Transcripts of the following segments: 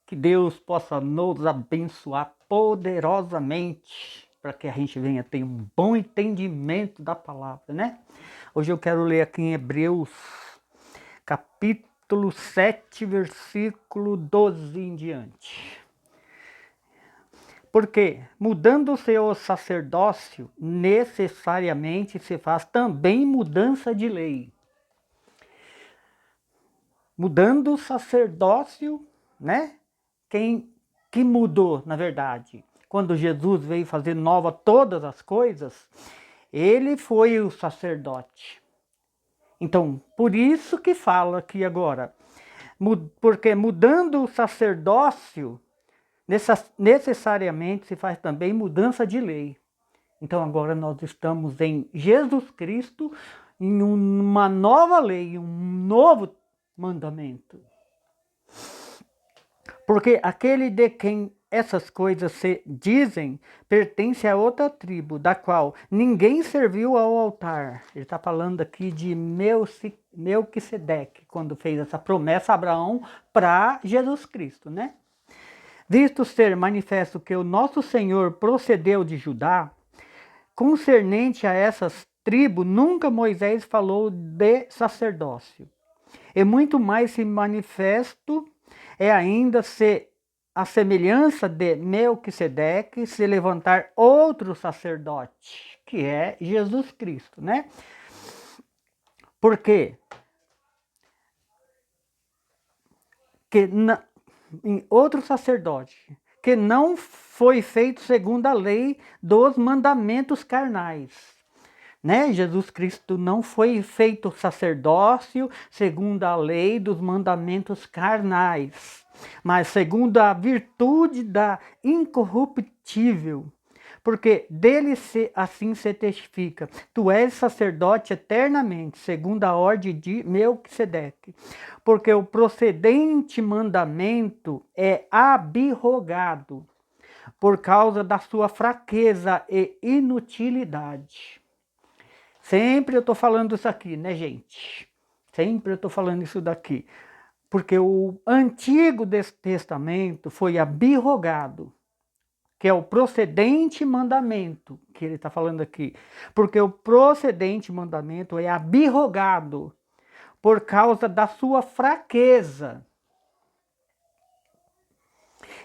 Que Deus possa nos abençoar poderosamente para que a gente venha ter um bom entendimento da palavra, né? Hoje eu quero ler aqui em Hebreus, capítulo 7, versículo 12 em diante. Porque, mudando-se o sacerdócio, necessariamente se faz também mudança de lei. Mudando o sacerdócio, né? Que mudou, na verdade? Quando Jesus veio fazer nova todas as coisas, ele foi o sacerdote. Então, por isso que fala aqui agora, porque mudando o sacerdócio, necessariamente se faz também mudança de lei. Então agora nós estamos em Jesus Cristo, em uma nova lei, um novo mandamento. Porque aquele de quem essas coisas se dizem pertence a outra tribo, da qual ninguém serviu ao altar. Ele está falando aqui de Melquisedeque, quando fez essa promessa a Abraão para Jesus Cristo, né? Visto ser manifesto que o nosso Senhor procedeu de Judá, concernente a essas tribos, nunca Moisés falou de sacerdócio. E muito mais se manifesto é ainda se a semelhança de Melquisedeque se levantar outro sacerdote, que é Jesus Cristo, né? Por quê? Em outro sacerdote, que não foi feito segundo a lei dos mandamentos carnais. Né? Jesus Cristo não foi feito sacerdócio segundo a lei dos mandamentos carnais, mas segundo a virtude da incorruptível, porque dele assim se testifica: tu és sacerdote eternamente, segundo a ordem de Melquisedeque, porque o procedente mandamento é abrogado por causa da sua fraqueza e inutilidade. Sempre eu estou falando isso aqui, né, gente? Sempre eu estou falando isso daqui. Porque o Antigo Testamento foi abrogado, que é o procedente mandamento, que ele está falando aqui. Porque o procedente mandamento é abrogado por causa da sua fraqueza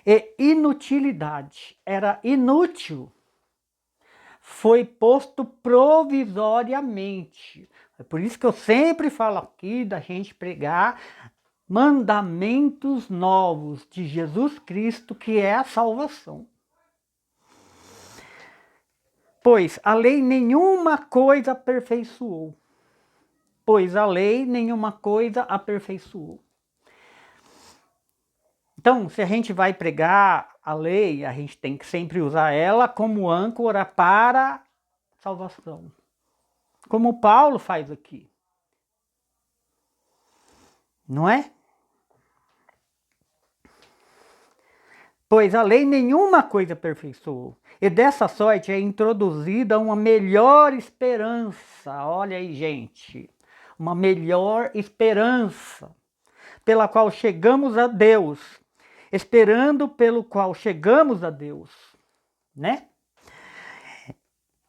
e inutilidade. Era inútil. Foi posto provisoriamente. É por isso que eu sempre falo aqui da gente pregar mandamentos novos de Jesus Cristo, que é a salvação. Pois a lei nenhuma coisa aperfeiçoou. Pois a lei nenhuma coisa aperfeiçoou. Então, se a gente vai pregar a lei, a gente tem que sempre usar ela como âncora para salvação. Como Paulo faz aqui. Não é? Pois a lei nenhuma coisa aperfeiçoou. E dessa sorte é introduzida uma melhor esperança. Olha aí, gente. Uma melhor esperança, pela qual chegamos a Deus. Esperando pelo qual chegamos a Deus. Né?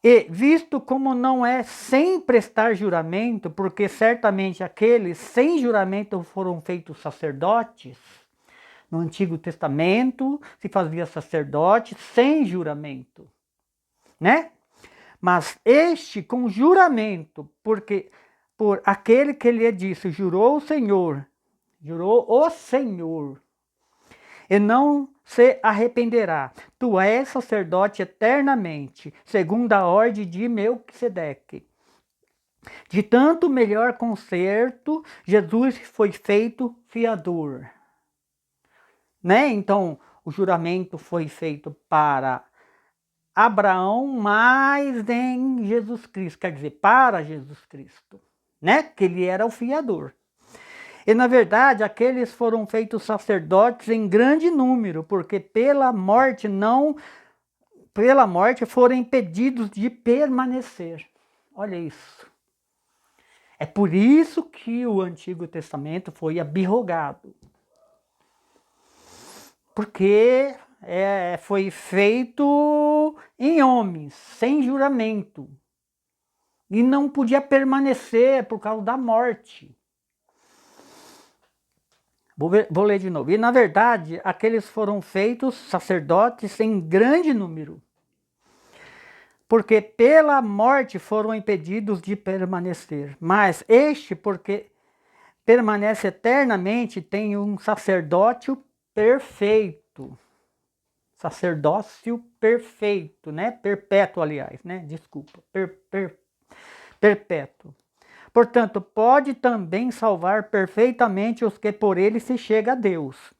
E visto como não é sem prestar juramento, porque certamente aqueles sem juramento foram feitos sacerdotes. No Antigo Testamento se fazia sacerdote sem juramento, né? Mas este com juramento, porque por aquele que lhe disse, jurou o Senhor, e não se arrependerá. Tu és sacerdote eternamente, segundo a ordem de Melquisedeque. De tanto melhor concerto, Jesus foi feito fiador. Né? Então, o juramento foi feito para Abraão, mas em Jesus Cristo, quer dizer, para Jesus Cristo, né? Que ele era o fiador. E na verdade, aqueles foram feitos sacerdotes em grande número, porque pela morte foram impedidos de permanecer. Olha isso. É por isso que o Antigo Testamento foi abrogado. porque foi feito em homens, sem juramento. E não podia permanecer por causa da morte. Vou ler de novo. E na verdade, aqueles foram feitos sacerdotes em grande número, porque pela morte foram impedidos de permanecer. Mas este, porque permanece eternamente, tem um sacerdócio perfeito. Sacerdócio perfeito, né? Perpétuo, aliás, né? Desculpa. Perpétuo. Portanto, pode também salvar perfeitamente os que por ele se chega a Deus,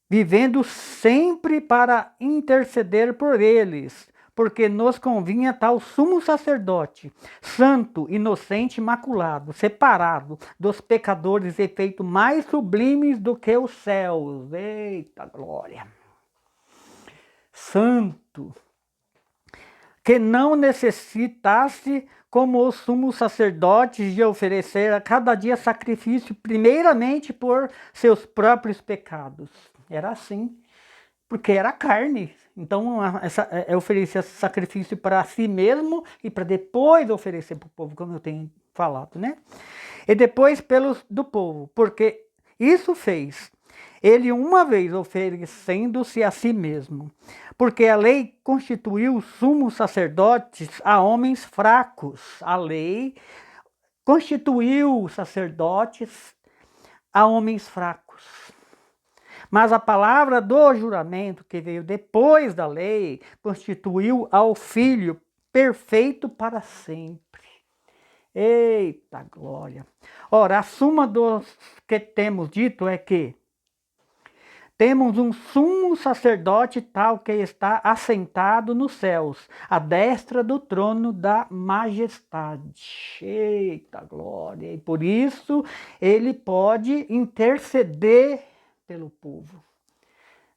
vivendo sempre para interceder por eles, porque nos convinha tal sumo sacerdote, santo, inocente, imaculado, separado dos pecadores e feito mais sublimes do que os céus. Eita glória! Santo, que não necessitasse, como os sumos sacerdotes, de oferecer a cada dia sacrifício, primeiramente por seus próprios pecados. Era assim, porque era carne. Então, oferecia sacrifício para si mesmo e para depois oferecer para o povo, como eu tenho falado, né? E depois do povo, porque isso fez ele uma vez oferecendo-se a si mesmo, porque a lei constituiu sumos sacerdotes a homens fracos. A lei constituiu sacerdotes a homens fracos. Mas a palavra do juramento, que veio depois da lei, constituiu ao Filho perfeito para sempre. Eita glória! Ora, a suma dos que temos dito é que temos um sumo sacerdote tal que está assentado nos céus, à destra do trono da majestade. Eita glória! E por isso ele pode interceder pelo povo.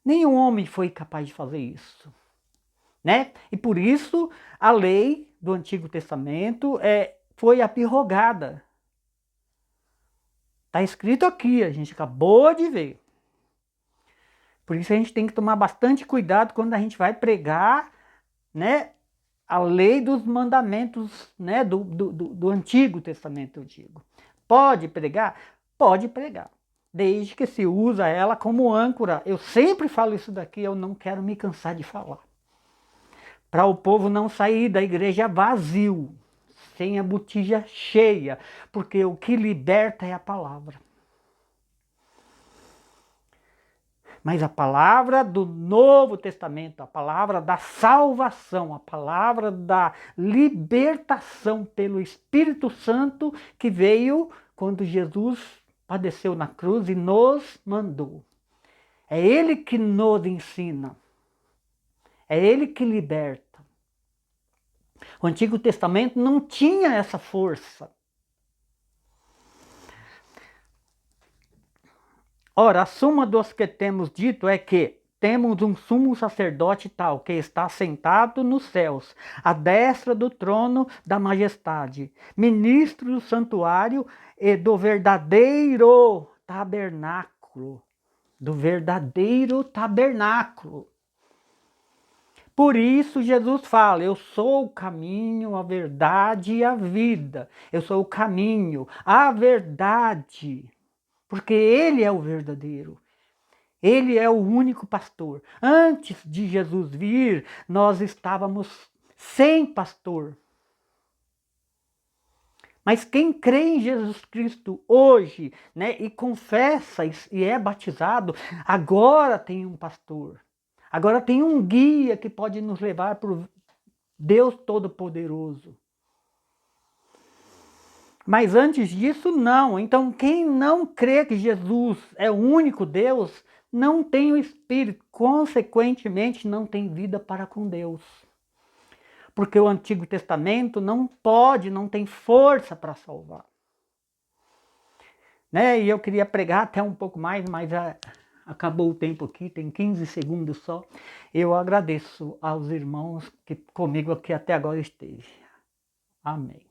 Nenhum homem foi capaz de fazer isso, né? E por isso a lei do Antigo Testamento foi abrogada. Está escrito aqui, a gente acabou de ver. Por isso a gente tem que tomar bastante cuidado quando a gente vai pregar, né, a lei dos mandamentos, né, do Antigo Testamento, eu digo. Pode pregar? Pode pregar, desde que se usa ela como âncora. Eu sempre falo isso daqui, eu não quero me cansar de falar. Para o povo não sair da igreja vazio, sem a botija cheia, porque o que liberta é a palavra. Mas a palavra do Novo Testamento, a palavra da salvação, a palavra da libertação pelo Espírito Santo que veio quando Jesus padeceu na cruz e nos mandou. É Ele que nos ensina. É Ele que liberta. O Antigo Testamento não tinha essa força. Ora, a suma dos que temos dito é que temos um sumo sacerdote tal, que está sentado nos céus, à destra do trono da majestade, ministro do santuário e do verdadeiro tabernáculo. Do verdadeiro tabernáculo. Por isso Jesus fala, eu sou o caminho, a verdade e a vida. Eu sou o caminho, a verdade. Porque Ele é o verdadeiro. Ele é o único pastor. Antes de Jesus vir, nós estávamos sem pastor. Mas quem crê em Jesus Cristo hoje, né, e confessa e é batizado, agora tem um pastor. Agora tem um guia que pode nos levar para o Deus Todo-Poderoso. Mas antes disso, não. Então, quem não crê que Jesus é o único Deus, não tem o Espírito. Consequentemente, não tem vida para com Deus. Porque o Antigo Testamento não tem força para salvar. Né? E eu queria pregar até um pouco mais, mas acabou o tempo aqui, tem 15 segundos só. Eu agradeço aos irmãos que comigo aqui até agora esteve. Amém.